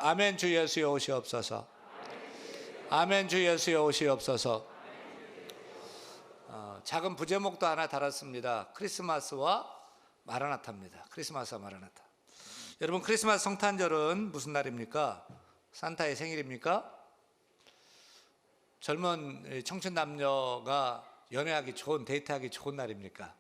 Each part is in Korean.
아멘. 주 예수여 오시옵소서. 아멘. 주 예수여 오시옵소서. 작은 부제목도 하나 달았습니다. 크리스마스와 마라나타입니다. 크리스마스와 마라나타. 여러분, 크리스마스 성탄절은 무슨 날입니까? 산타의 생일입니까? 젊은 청춘 남녀가 연애하기 좋은, 데이트하기 좋은 날입니까?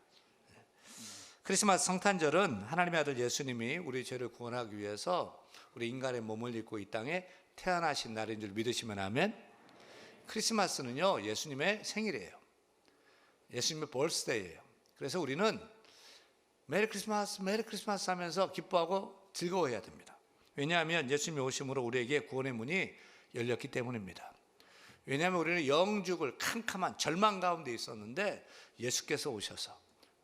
크리스마스 성탄절은 하나님의 아들 예수님이 우리 죄를 구원하기 위해서 우리 인간의 몸을 입고 이 땅에 태어나신 날인 줄 믿으시면 아멘. 크리스마스는요, 예수님의 생일이에요. 예수님의 birthday예요. 그래서 우리는 메리 크리스마스, 메리 크리스마스 하면서 기뻐하고 즐거워해야 됩니다. 왜냐하면 예수님이 오심으로 우리에게 구원의 문이 열렸기 때문입니다. 왜냐하면 우리는 영죽을 캄캄한 절망 가운데 있었는데 예수께서 오셔서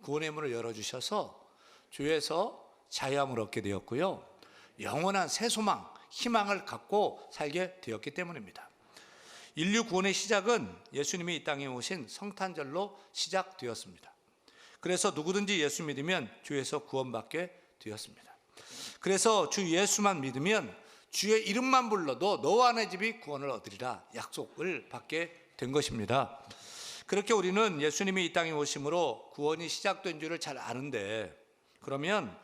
구원의 문을 열어주셔서 주에서 자유함을 얻게 되었고요, 영원한 새 소망, 희망을 갖고 살게 되었기 때문입니다. 인류 구원의 시작은 예수님이 이 땅에 오신 성탄절로 시작되었습니다. 그래서 누구든지 예수 믿으면 주에서 구원받게 되었습니다. 그래서 주 예수만 믿으면 주의 이름만 불러도 너와 내 집이 구원을 얻으리라 약속을 받게 된 것입니다. 그렇게 우리는 예수님이 이 땅에 오심으로 구원이 시작된 줄을 잘 아는데, 그러면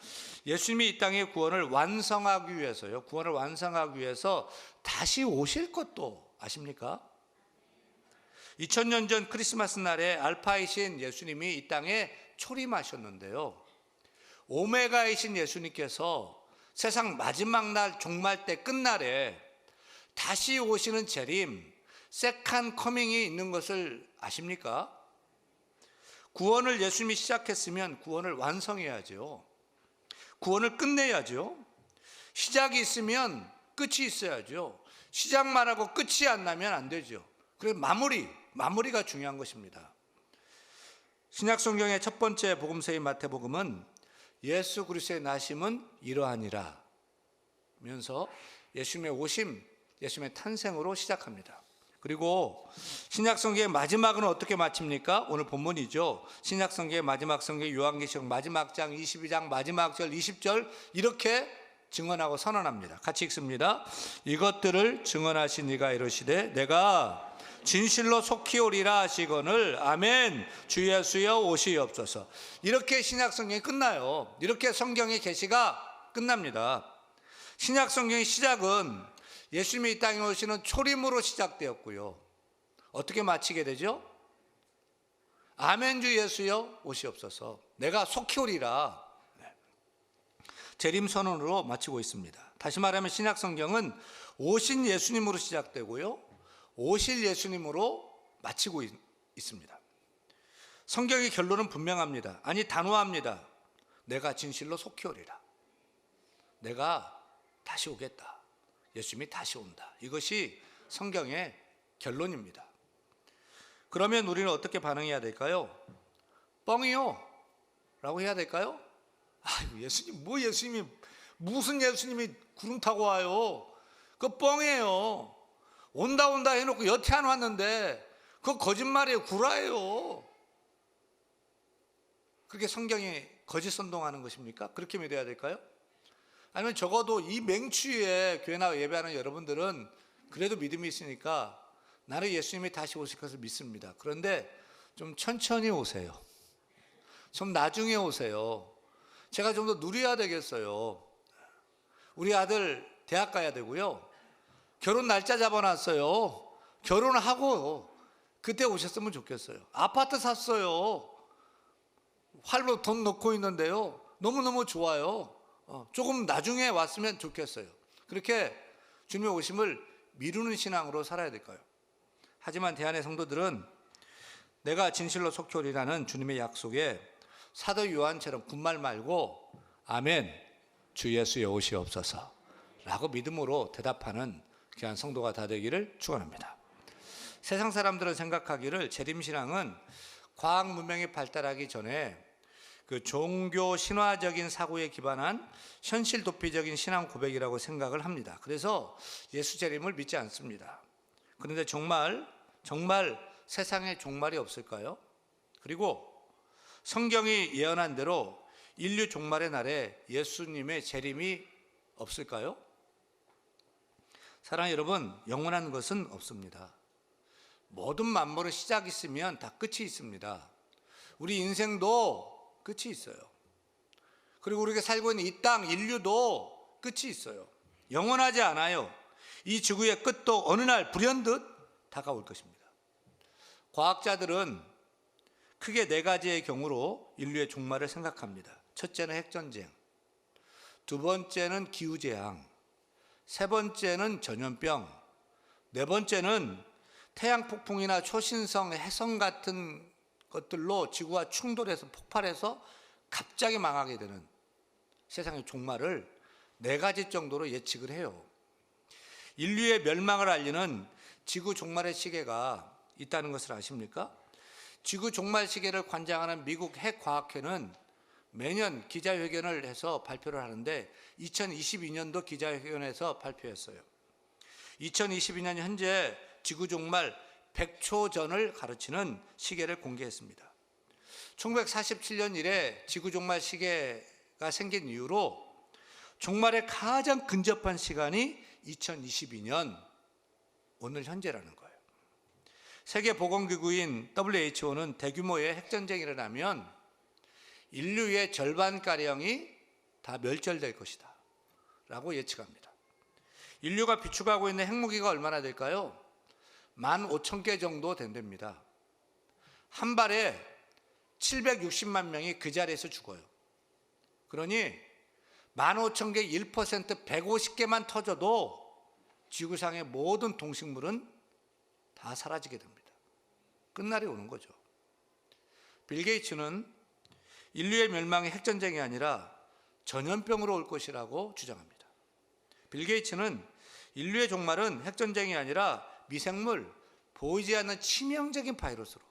예수님이 이 땅의 구원을 완성하기 위해서요, 구원을 완성하기 위해서 다시 오실 것도 아십니까? 2000년 전 크리스마스 날에 알파이신 예수님이 이 땅에 초림하셨는데요, 오메가이신 예수님께서 세상 마지막 날, 종말 때, 끝날에 다시 오시는 재림, 세컨 커밍이 있는 것을 아십니까? 구원을 예수님이 시작했으면 구원을 완성해야죠. 구원을 끝내야죠. 시작이 있으면 끝이 있어야죠. 시작만 하고 끝이 안 나면 안 되죠. 그래서 마무리가 중요한 것입니다. 신약 성경의 첫 번째 복음서인 마태복음은 예수 그리스도의 나심은 이러하니라 면서 예수님의 오심, 예수님의 탄생으로 시작합니다. 그리고 신약 성경의 마지막은 어떻게 마칩니까? 오늘 본문이죠. 신약 성경의 마지막 성경 요한계시록 마지막 장 22장 마지막 절 20절 이렇게 증언하고 선언합니다. 같이 읽습니다. 이것들을 증언하신 이가 이르시되 내가 진실로 속히 오리라 하시거늘 아멘. 주 예수여 오시옵소서. 이렇게 신약 성경이 끝나요. 이렇게 성경의 계시가 끝납니다. 신약 성경의 시작은 예수님이 이 땅에 오시는 초림으로 시작되었고요, 어떻게 마치게 되죠? 아멘. 주 예수여 오시옵소서. 내가 속히 오리라, 재림 선언으로 마치고 있습니다. 다시 말하면 신약 성경은 오신 예수님으로 시작되고요, 오실 예수님으로 마치고 있습니다. 성경의 결론은 분명합니다. 아니, 단호합니다. 내가 진실로 속히 오리라. 내가 다시 오겠다. 예수님이 다시 온다. 이것이 성경의 결론입니다. 그러면 우리는 어떻게 반응해야 될까요? 뻥이요 라고 해야 될까요? 아유, 예수님, 무슨 예수님이 구름 타고 와요? 그거 뻥이에요. 온다 해놓고 여태 안 왔는데 그거 거짓말이에요. 구라예요. 그렇게 성경이 거짓 선동하는 것입니까? 그렇게 믿어야 될까요? 아니면 적어도 이 맹추위에 교회 나와 예배하는 여러분들은 그래도 믿음이 있으니까 나는 예수님이 다시 오실 것을 믿습니다. 그런데 좀 천천히 오세요. 좀 나중에 오세요. 제가 좀 더 누려야 되겠어요. 우리 아들 대학 가야 되고요, 결혼 날짜 잡아놨어요. 결혼을 하고 그때 오셨으면 좋겠어요. 아파트 샀어요. 활로 돈 넣고 있는데요, 너무너무 좋아요. 조금 나중에 왔으면 좋겠어요. 그렇게 주님의 오심을 미루는 신앙으로 살아야 될까요? 하지만 대안의 성도들은 내가 진실로 속히 오리라는 주님의 약속에 사도 요한처럼 군말 말고 아멘. 주 예수여 오시옵소서 라고 믿음으로 대답하는 귀한 성도가 다 되기를 축원합니다. 세상 사람들은 생각하기를 재림신앙은 과학 문명이 발달하기 전에 그 종교 신화적인 사고에 기반한 현실 도피적인 신앙 고백이라고 생각을 합니다. 그래서 예수 재림을 믿지 않습니다. 그런데 정말 세상에 종말이 없을까요? 그리고 성경이 예언한 대로 인류 종말의 날에 예수님의 재림이 없을까요? 사랑하는 여러분, 영원한 것은 없습니다. 모든 만물은 시작이 있으면 다 끝이 있습니다. 우리 인생도 끝이 있어요. 그리고 우리가 살고 있는 이 땅, 인류도 끝이 있어요. 영원하지 않아요. 이 지구의 끝도 어느 날 불현듯 다가올 것입니다. 과학자들은 크게 네 가지의 경우로 인류의 종말을 생각합니다. 첫째는 핵전쟁, 두 번째는 기후재앙, 세 번째는 전염병, 네 번째는 태양폭풍이나 초신성 해성 같은 것들로 지구와 충돌해서 폭발해서 갑자기 망하게 되는 세상의 종말을 네 가지 정도로 예측을 해요. 인류의 멸망을 알리는 지구 종말의 시계가 있다는 것을 아십니까? 지구 종말 시계를 관장하는 미국 핵과학회는 매년 기자회견을 해서 발표를 하는데 2022년도 기자회견에서 발표했어요. 2022년 현재 지구 종말 100초 전을 가르치는 시계를 공개했습니다. 1947년 이래 지구 종말 시계가 생긴 이후로 종말에 가장 근접한 시간이 2022년 오늘 현재라는 거예요. 세계보건기구인 WHO는 대규모의 핵전쟁이 일어나면 인류의 절반가량이 다 멸절될 것이다 라고 예측합니다. 인류가 비축하고 있는 핵무기가 얼마나 될까요? 15,000개 정도 된답니다. 한 발에 760만 명이 그 자리에서 죽어요. 그러니 15,000개 1% 150개만 터져도 지구상의 모든 동식물은 다 사라지게 됩니다. 끝날이 오는 거죠. 빌 게이츠는 인류의 멸망이 핵전쟁이 아니라 전염병으로 올 것이라고 주장합니다. 빌 게이츠는 인류의 종말은 핵전쟁이 아니라 미생물, 보이지 않는 치명적인 바이러스로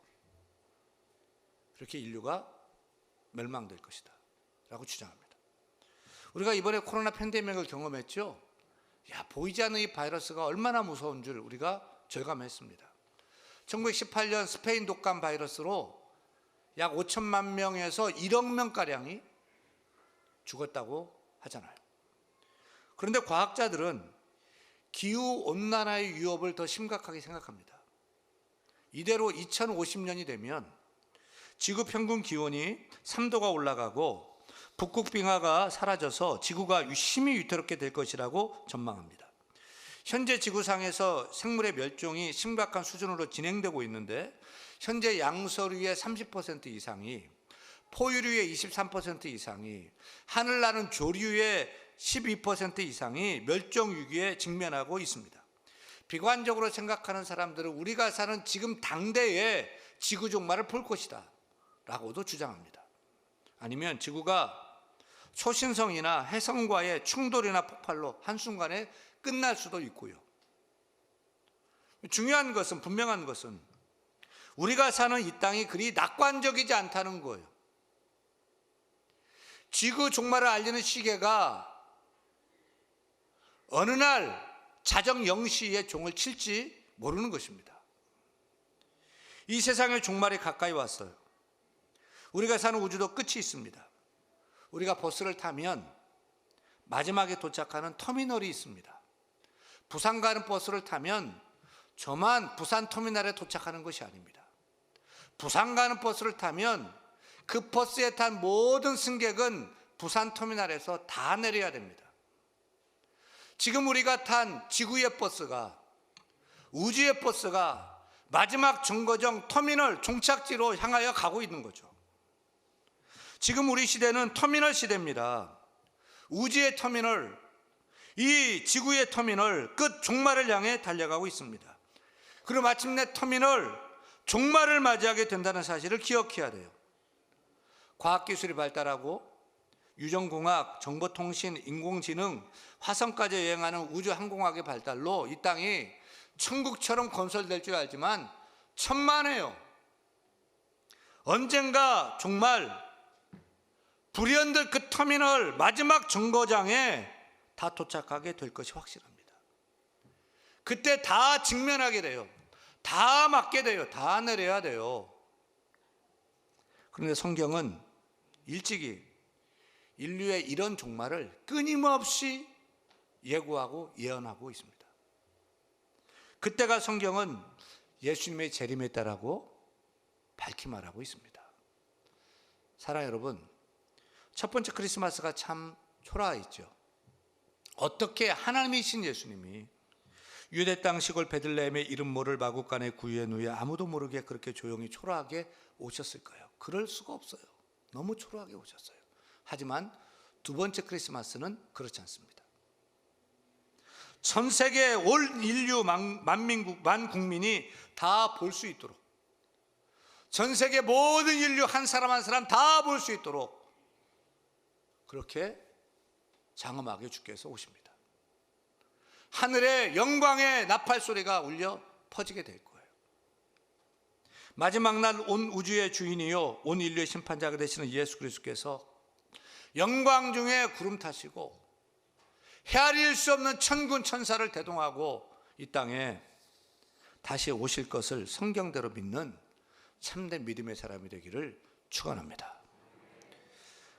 그렇게 인류가 멸망될 것이다 라고 주장합니다. 우리가 이번에 코로나 팬데믹을 경험했죠. 보이지 않는 이 바이러스가 얼마나 무서운 줄 우리가 절감했습니다. 1918년 스페인 독감 바이러스로 약 5천만 명에서 1억 명가량이 죽었다고 하잖아요. 그런데 과학자들은 기후온난화의 위협을 더 심각하게 생각합니다. 이대로 2050년이 되면 지구 평균 기온이 3도가 올라가고 북극 빙하가 사라져서 지구가 심히 위태롭게 될 것이라고 전망합니다. 현재 지구상에서 생물의 멸종이 심각한 수준으로 진행되고 있는데 현재 양서류의 30% 이상이, 포유류의 23% 이상이, 하늘나는 조류의 12% 이상이 멸종 위기에 직면하고 있습니다. 비관적으로 생각하는 사람들은 우리가 사는 지금 당대에 지구 종말을 볼 것이다 라고도 주장합니다. 아니면 지구가 초신성이나 해성과의 충돌이나 폭발로 한순간에 끝날 수도 있고요. 중요한 것은, 분명한 것은 우리가 사는 이 땅이 그리 낙관적이지 않다는 거예요. 지구 종말을 알리는 시계가 어느 날 자정 0시에 종을 칠지 모르는 것입니다. 이 세상의 종말이 가까이 왔어요. 우리가 사는 우주도 끝이 있습니다. 우리가 버스를 타면 마지막에 도착하는 터미널이 있습니다. 부산 가는 버스를 타면 저만 부산 터미널에 도착하는 것이 아닙니다. 부산 가는 버스를 타면 그 버스에 탄 모든 승객은 부산 터미널에서 다 내려야 됩니다. 지금 우리가 탄 지구의 버스가, 우주의 버스가 마지막 정거장 터미널 종착지로 향하여 가고 있는 거죠. 지금 우리 시대는 터미널 시대입니다. 우주의 터미널, 이 지구의 터미널, 끝 종말을 향해 달려가고 있습니다. 그리고 마침내 터미널 종말을 맞이하게 된다는 사실을 기억해야 돼요. 과학기술이 발달하고 유전공학, 정보통신, 인공지능, 화성까지 여행하는 우주항공학의 발달로 이 땅이 천국처럼 건설될 줄 알지만 천만에요. 언젠가 정말 불현듯 그 터미널 마지막 정거장에 다 도착하게 될 것이 확실합니다. 그때 다 직면하게 돼요. 다 맞게 돼요. 다 내려야 돼요. 그런데 성경은 일찍이 인류의 이런 종말을 끊임없이 예고하고 예언하고 있습니다. 그때가 성경은 예수님의 재림의 때라고 밝히 말하고 있습니다. 사랑하는 여러분, 첫 번째 크리스마스가 참 초라했죠. 어떻게 하나님이신 예수님이 유대 땅 시골 베들레헴의 이름 모를 마구간의 구유에 누워 아무도 모르게 그렇게 조용히 초라하게 오셨을까요? 그럴 수가 없어요. 너무 초라하게 오셨어요. 하지만 두 번째 크리스마스는 그렇지 않습니다. 전 세계 올 인류 만 국민이 다 볼 수 있도록, 전 세계 모든 인류 한 사람 한 사람 다 볼 수 있도록 그렇게 장엄하게 주께서 오십니다. 하늘에 영광의 나팔 소리가 울려 퍼지게 될 거예요. 마지막 날 온 우주의 주인이요 온 인류의 심판자가 되시는 예수 그리스도께서 영광 중에 구름 타시고 헤아릴 수 없는 천군 천사를 대동하고 이 땅에 다시 오실 것을 성경대로 믿는 참된 믿음의 사람이 되기를 축원합니다.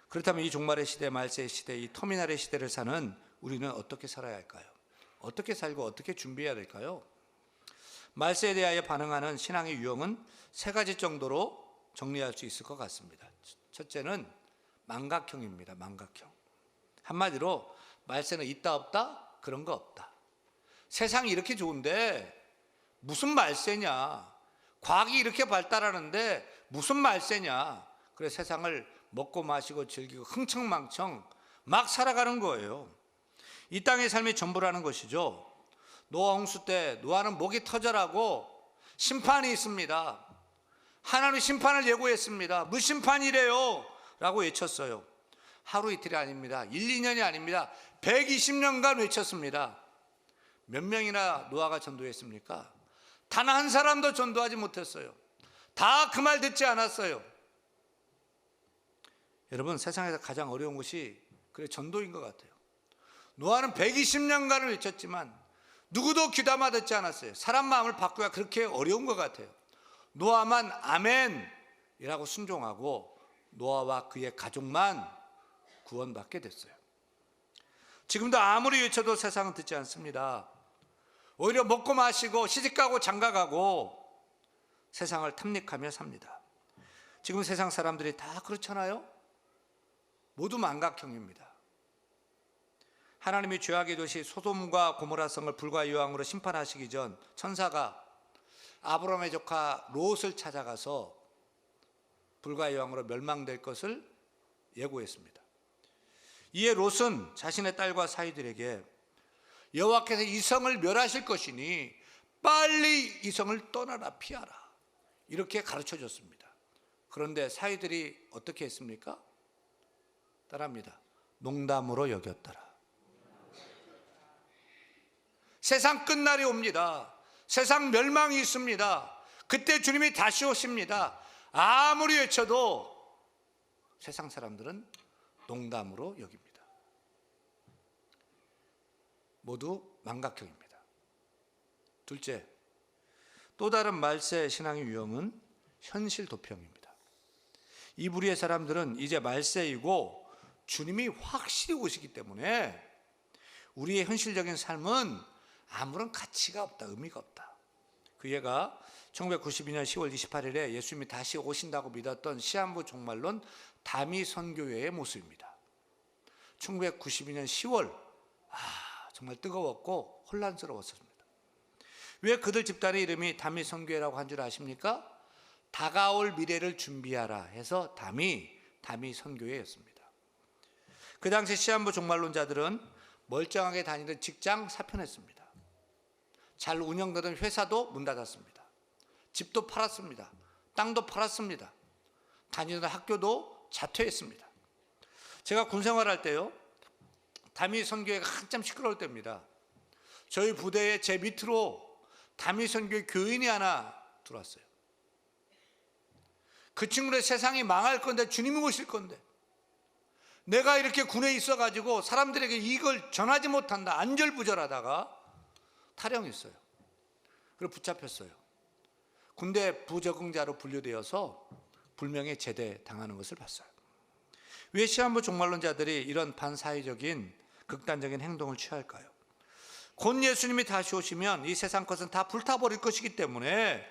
그렇다면 이 종말의 시대, 말세의 시대, 이 터미널의 시대를 사는 우리는 어떻게 살아야 할까요? 어떻게 살고 어떻게 준비해야 될까요? 말세에 대하여 반응하는 신앙의 유형은 세 가지 정도로 정리할 수 있을 것 같습니다. 첫째는 망각형입니다. 망각형. 한마디로 말세는 있다 없다? 그런 거 없다. 세상이 이렇게 좋은데 무슨 말세냐? 과학이 이렇게 발달하는데 무슨 말세냐? 그래 세상을 먹고 마시고 즐기고 흥청망청 막 살아가는 거예요. 이 땅의 삶이 전부라는 것이죠. 노아 홍수 때 노아는 목이 터져라고 심판이 있습니다. 하나님 심판을 예고했습니다. 무심판이래요 라고 외쳤어요. 하루 이틀이 아닙니다. 1, 2년이 아닙니다. 120년간 외쳤습니다. 몇 명이나 노아가 전도했습니까? 단 한 사람도 전도하지 못했어요. 다 그 말 듣지 않았어요. 여러분, 세상에서 가장 어려운 것이 그래 전도인 것 같아요. 노아는 120년간을 외쳤지만 누구도 귀담아 듣지 않았어요. 사람 마음을 바꾸기가 그렇게 어려운 것 같아요. 노아만 아멘이라고 순종하고 노아와 그의 가족만 구원받게 됐어요. 지금도 아무리 외쳐도 세상은 듣지 않습니다. 오히려 먹고 마시고 시집가고 장가가고 세상을 탐닉하며 삽니다. 지금 세상 사람들이 다 그렇잖아요. 모두 망각형입니다. 하나님이 죄악의 도시 소돔과 고모라 성을 불과 이왕으로 심판하시기 전 천사가 아브라함의 조카 롯을 찾아가서 불과 이왕으로 멸망될 것을 예고했습니다. 이에 롯은 자신의 딸과 사위들에게 여호와께서 이 성을 멸하실 것이니 빨리 이 성을 떠나라, 피하라, 이렇게 가르쳐 줬습니다. 그런데 사위들이 어떻게 했습니까? 따라합니다. 농담으로 여겼더라. 세상 끝날이 옵니다. 세상 멸망이 있습니다. 그때 주님이 다시 오십니다. 아무리 외쳐도 세상 사람들은 농담으로 여깁니다. 모두 망각형입니다. 둘째, 또 다른 말세 신앙의 유형은 현실 도피형입니다. 이 부류의 사람들은 이제 말세이고 주님이 확실히 오시기 때문에 우리의 현실적인 삶은 아무런 가치가 없다, 의미가 없다. 그 예가 1992년 10월 28일에 예수님이 다시 오신다고 믿었던 시한부 종말론 다미 선교회의 모습입니다. 1992년 10월, 정말 뜨거웠고 혼란스러웠습니다. 왜 그들 집단의 이름이 다미 선교회라고 한 줄 아십니까? 다가올 미래를 준비하라 해서 다미 선교회였습니다. 그 당시 시한부 종말론자들은 멀쩡하게 다니던 직장 사표냈습니다. 잘 운영되던 회사도 문 닫았습니다. 집도 팔았습니다. 땅도 팔았습니다. 다니던 학교도 자퇴했습니다. 제가 군 생활할 때요, 다미 선교회가 한참 시끄러울 때입니다. 저희 부대에 제 밑으로 다미 선교회 교인이 하나 들어왔어요. 그 친구는 세상이 망할 건데 주님이 오실 건데 내가 이렇게 군에 있어가지고 사람들에게 이걸 전하지 못한다, 안절부절하다가 탈영했어요. 그리고 붙잡혔어요. 군대 부적응자로 분류되어서 불명예 제대당하는 것을 봤어요. 왜 시한부 종말론자들이 이런 반사회적인 극단적인 행동을 취할까요? 곧 예수님이 다시 오시면 이 세상 것은 다 불타버릴 것이기 때문에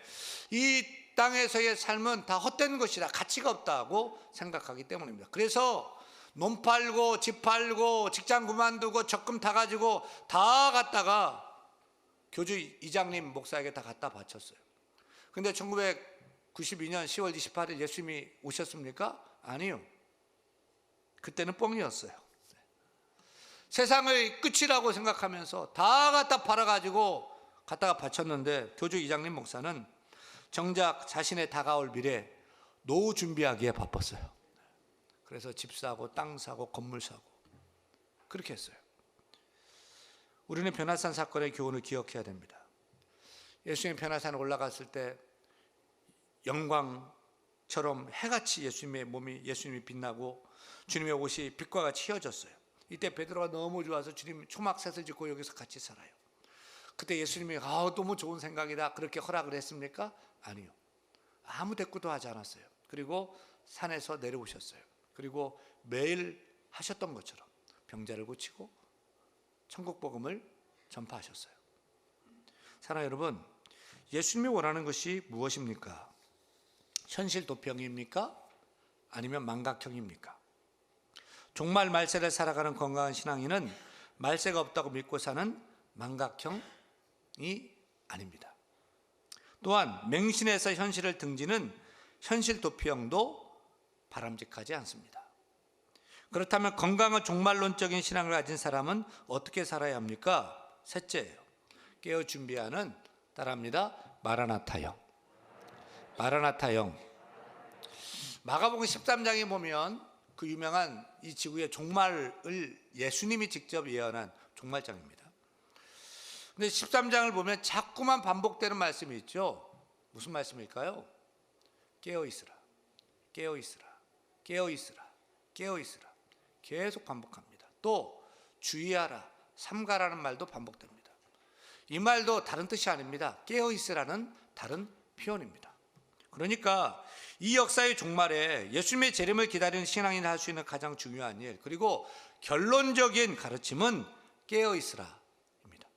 이 땅에서의 삶은 다 헛된 것이다, 가치가 없다고 생각하기 때문입니다. 그래서 몸 팔고 집 팔고 직장 그만두고 적금 다 가지고 다 갖다가 교주 이장님 목사에게 다 갖다 바쳤어요. 근데 1992년 10월 28일 예수님이 오셨습니까? 아니요. 그때는 뻥이었어요. 세상의 끝이라고 생각하면서 다 갖다 팔아가지고 갖다가 바쳤는데 교주 이장님 목사는 정작 자신의 다가올 미래 노후 준비하기에 바빴어요. 그래서 집 사고 땅 사고 건물 사고 그렇게 했어요. 우리는 변화산 사건의 교훈을 기억해야 됩니다. 예수님이 변화산에 올라갔을 때 영광처럼 해같이 예수님이 빛나고 주님의 옷이 빛과 같이 휘어졌어요. 이때 베드로가 너무 좋아서 주님 초막셋을 짓고 여기서 같이 살아요. 그때 예수님이 너무 좋은 생각이다 그렇게 허락을 했습니까? 아니요. 아무 대꾸도 하지 않았어요. 그리고 산에서 내려오셨어요. 그리고 매일 하셨던 것처럼 병자를 고치고 천국 복음을 전파하셨어요. 사랑하는 여러분, 예수님이 원하는 것이 무엇입니까? 현실 도평입니까? 아니면 망각형입니까? 종말 말세를 살아가는 건강한 신앙인은 말세가 없다고 믿고 사는 망각형이 아닙니다. 또한 맹신해서 현실을 등지는 현실 도피형도 바람직하지 않습니다. 그렇다면 건강한 종말론적인 신앙을 가진 사람은 어떻게 살아야 합니까? 셋째예요. 깨어 준비하는, 따라합니다, 마라나타형. 마라나타형. 마가복음 13장에 보면 그 유명한 이 지구의 종말을 예수님이 직접 예언한 종말장입니다. 근데 13장을 보면 자꾸만 반복되는 말씀이 있죠. 무슨 말씀일까요? 깨어 있으라, 깨어 있으라, 깨어 있으라, 깨어 있으라. 계속 반복합니다. 또 주의하라, 삼가라는 말도 반복됩니다. 이 말도 다른 뜻이 아닙니다. 깨어 있으라는 다른 표현입니다. 그러니까 이 역사의 종말에 예수님의 재림을 기다리는 신앙인이 할 수 있는 가장 중요한 일, 그리고 결론적인 가르침은 깨어 있으라입니다.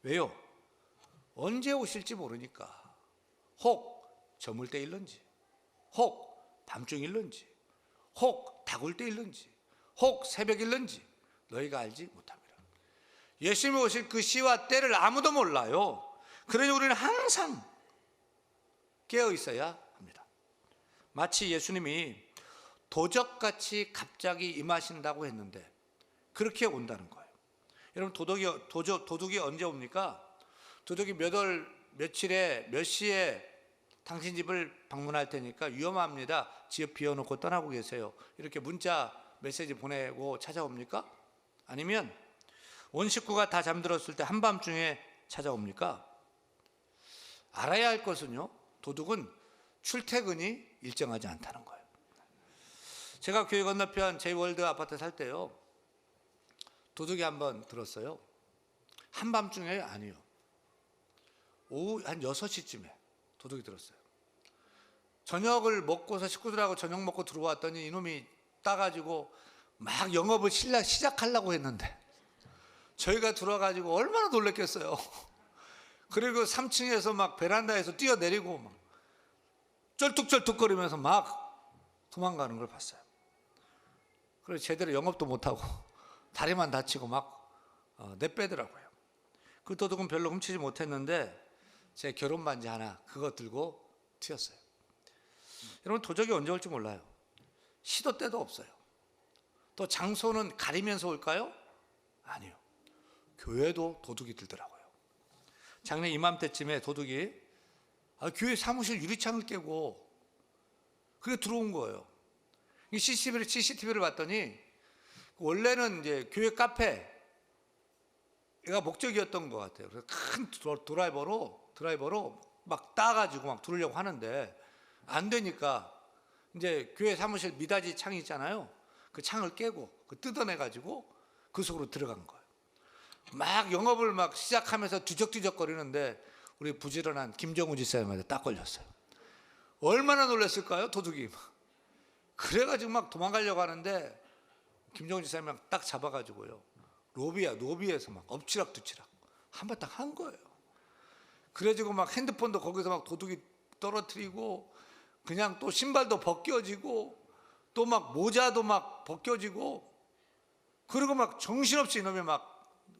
왜요? 언제 오실지 모르니까. 혹 저물 때 일런지, 혹 밤중 일런지, 혹 다굴 때 일런지, 혹 새벽 일런지 너희가 알지 못합니다. 예수님이 오실 그 시와 때를 아무도 몰라요. 그러니 우리는 항상 깨어 있어야 합니다. 마치 예수님이 도적같이 갑자기 임하신다고 했는데 그렇게 온다는 거예요. 여러분, 도둑이 언제 옵니까? 도둑이 몇 월 며칠에 몇 시에 당신 집을 방문할 테니까 위험합니다, 집 비워놓고 떠나고 계세요, 이렇게 문자 메시지 보내고 찾아옵니까? 아니면 온 식구가 다 잠들었을 때 한밤중에 찾아옵니까? 알아야 할 것은요, 도둑은 출퇴근이 일정하지 않다는 거예요. 제가 교회 건너편 제이월드 아파트 살 때요, 도둑이 한번 들었어요. 한밤중에 아니요, 오후 한 6시쯤에 도둑이 들었어요. 저녁을 먹고서 식구들하고 저녁 먹고 들어왔더니 이놈이 따가지고 막 영업을 시작하려고 했는데 저희가 들어와가지고 얼마나 놀랬겠어요. 그리고 3층에서 막 베란다에서 뛰어내리고 막 쩔뚝쩔뚝거리면서 막 도망가는 걸 봤어요. 그래서 제대로 영업도 못하고 다리만 다치고 막 내빼더라고요. 그 도둑은 별로 훔치지 못했는데 제 결혼 반지 하나 그거 들고 튀었어요. 여러분, 도적이 언제 올지 몰라요. 시도 때도 없어요. 또 장소는 가리면서 올까요? 아니요. 교회도 도둑이 들더라고요. 작년 이맘때쯤에 도둑이 교회 사무실 유리창을 깨고 그게 들어온 거예요. CCTV를 봤더니 원래는 이제 교회 카페가 목적이었던 것 같아요. 그래서 큰 드라이버로 막 따가지고 막 들으려고 하는데 안 되니까 이제 교회 사무실 미닫이 창이 있잖아요. 그 창을 깨고 뜯어내가지고 그 속으로 들어간 거예요. 막 영업을 막 시작하면서 뒤적뒤적거리는데 우리 부지런한 김정우 집사님한테 딱 걸렸어요. 얼마나 놀랐을까요, 도둑이. 그래가지고 막 도망가려고 하는데 김정우 집사님이 딱 잡아가지고요, 로비에서 막 엎치락뒤치락 한바탕 한 거예요. 그래가지고 막 핸드폰도 거기서 막 도둑이 떨어뜨리고, 그냥 또 신발도 벗겨지고, 또 막 모자도 막 벗겨지고, 그리고 막 정신없이 이놈이 막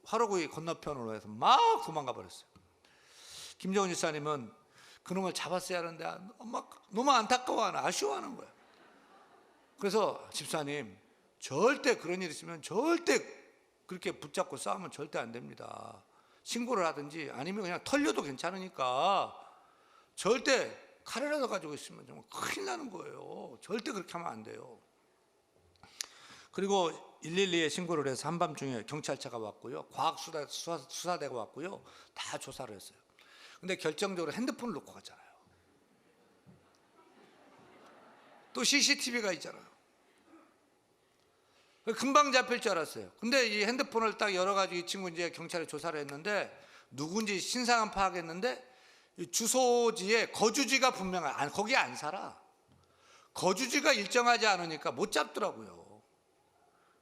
화로구이 건너편으로 해서 막 도망가 버렸어요. 김정은 집사님은 그놈을 잡았어야 하는데 막 너무 안타까워하는, 아쉬워하는 거예요. 그래서 집사님, 절대 그런 일 있으면 절대 그렇게 붙잡고 싸우면 절대 안 됩니다. 신고를 하든지 아니면 그냥 털려도 괜찮으니까 절대 칼이라도 가지고 있으면 정말 큰일 나는 거예요. 절대 그렇게 하면 안 돼요. 그리고 112에 신고를 해서 한밤중에 경찰차가 왔고요, 과학수사대가 왔고요, 다 조사를 했어요. 근데 결정적으로 핸드폰을 놓고 갔잖아요. 또 CCTV가 있잖아요. 금방 잡힐 줄 알았어요. 근데 이 핸드폰을 딱 열어가지고 이 친구 이제 경찰에 조사를 했는데, 누군지 신상은 파악했는데 이 주소지에 거주지가 분명한, 거기 안 살아. 거주지가 일정하지 않으니까 못 잡더라고요.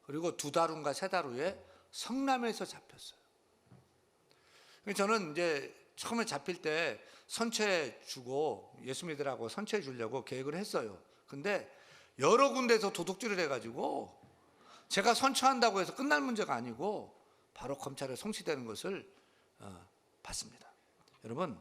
그리고 2달 후인가 3달 후에 성남에서 잡혔어요. 저는 이제 처음에 잡힐 때 선처해 주고, 예수 믿으라고 선처해 주려고 계획을 했어요. 근데 여러 군데에서 도둑질을 해가지고 제가 선처한다고 해서 끝날 문제가 아니고 바로 검찰에 송치되는 것을 봤습니다. 여러분,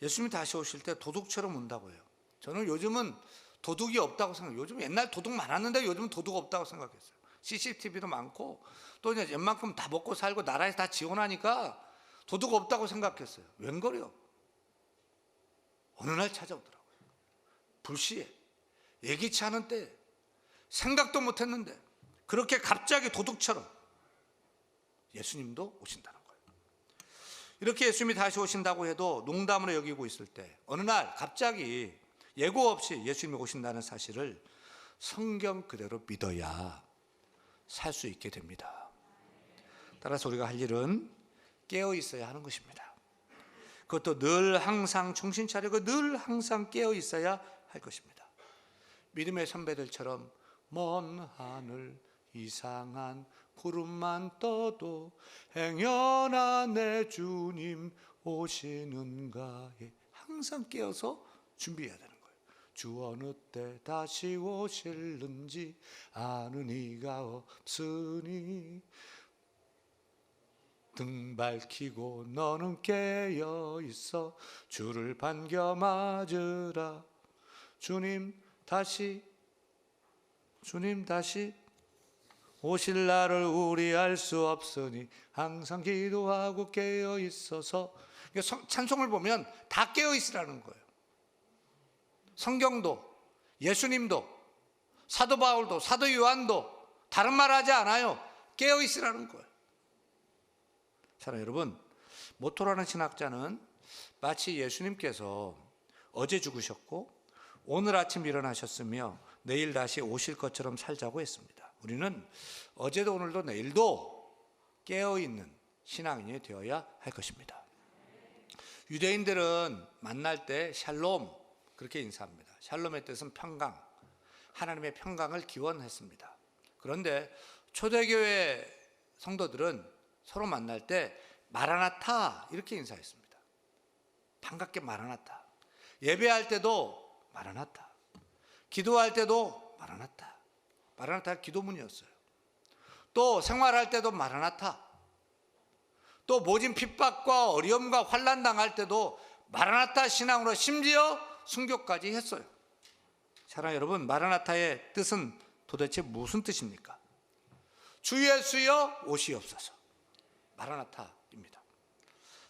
예수님이 다시 오실 때 도둑처럼 온다고 해요. 저는 요즘은 도둑이 없다고 생각해요. 요즘 옛날 도둑 많았는데 요즘은 도둑 없다고 생각했어요. CCTV도 많고 또 이제 웬만큼 다 먹고 살고 나라에서 다 지원하니까 도둑 없다고 생각했어요. 웬걸요? 어느 날 찾아오더라고요. 불시에, 예기치 않은 때, 생각도 못했는데 그렇게 갑자기 도둑처럼 예수님도 오신다는 거예요. 이렇게 예수님이 다시 오신다고 해도 농담으로 여기고 있을 때 어느 날 갑자기 예고 없이 예수님이 오신다는 사실을 성경 그대로 믿어야 살 수 있게 됩니다. 따라서 우리가 할 일은 깨어 있어야 하는 것입니다. 그것도 늘 항상 정신 차리고 늘 항상 깨어 있어야 할 것입니다. 믿음의 선배들처럼 먼 하늘 이상한 구름만 떠도 행여나 내 주님 오시는가에 항상 깨어서 준비해야 되는 거예요. 주 어느 때 다시 오실는지 아는 이가 없으니 등 밝히고 너는 깨어 있어 주를 반겨 맞으라. 주님 다시 오실 날을 우리 알 수 없으니 항상 기도하고 깨어 있어서. 찬송을 보면 다 깨어 있으라는 거예요. 성경도, 예수님도, 사도 바울도, 사도 요한도 다른 말 하지 않아요. 깨어 있으라는 거예요. 사랑하는 여러분, 모토라는 신학자는 마치 예수님께서 어제 죽으셨고 오늘 아침 일어나셨으며 내일 다시 오실 것처럼 살자고 했습니다. 우리는 어제도 오늘도 내일도 깨어있는 신앙인이 되어야 할 것입니다. 유대인들은 만날 때 샬롬 그렇게 인사합니다. 샬롬의 뜻은 평강, 하나님의 평강을 기원했습니다. 그런데 초대교회 성도들은 서로 만날 때 마라나타 이렇게 인사했습니다. 반갑게 마라나타. 예배할 때도 마라나타, 기도할 때도 마라나타. 마라나타가 기도문이었어요. 또 생활할 때도 마라나타. 또 모진 핍박과 어려움과 환난 당할 때도 마라나타 신앙으로 심지어 순교까지 했어요. 사랑하는 여러분, 마라나타의 뜻은 도대체 무슨 뜻입니까? 주 예수여 오시옵소서. 마라나타입니다.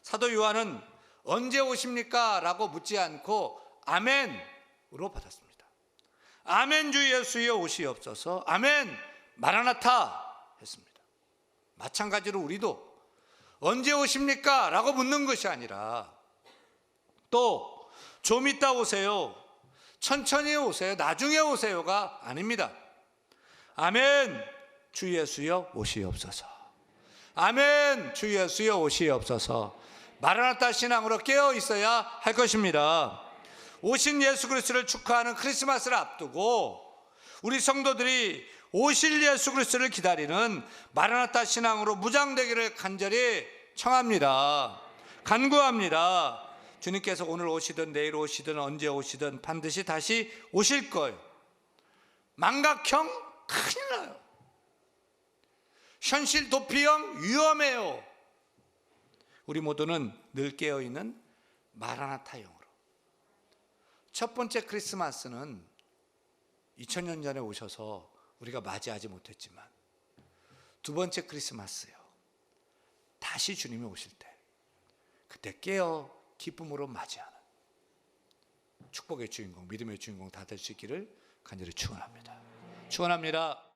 사도 요한은 언제 오십니까? 라고 묻지 않고 아멘으로 받았습니다. 아멘 주 예수여 오시옵소서. 아멘 마라나타 했습니다. 마찬가지로 우리도 언제 오십니까? 라고 묻는 것이 아니라 또 좀 이따 오세요, 천천히 오세요, 나중에 오세요가 아닙니다. 아멘 주 예수여 오시옵소서. 아멘 주 예수여 오시옵소서. 마라나타 신앙으로 깨어 있어야 할 것입니다. 오신 예수 그리스도를 축하하는 크리스마스를 앞두고 우리 성도들이 오실 예수 그리스도를 기다리는 마라나타 신앙으로 무장되기를 간절히 청합니다. 간구합니다. 주님께서 오늘 오시든 내일 오시든 언제 오시든 반드시 다시 오실 거예요. 망각형 큰일 나요. 현실 도피형 위험해요. 우리 모두는 늘 깨어있는 마라나타형으로. 첫 번째 크리스마스는 2000년 전에 오셔서 우리가 맞이하지 못했지만, 두 번째 크리스마스요, 다시 주님이 오실 때 그때 깨어 기쁨으로 맞이하는 축복의 주인공, 믿음의 주인공 다 될 수 있기를 간절히 축원합니다. 축원합니다.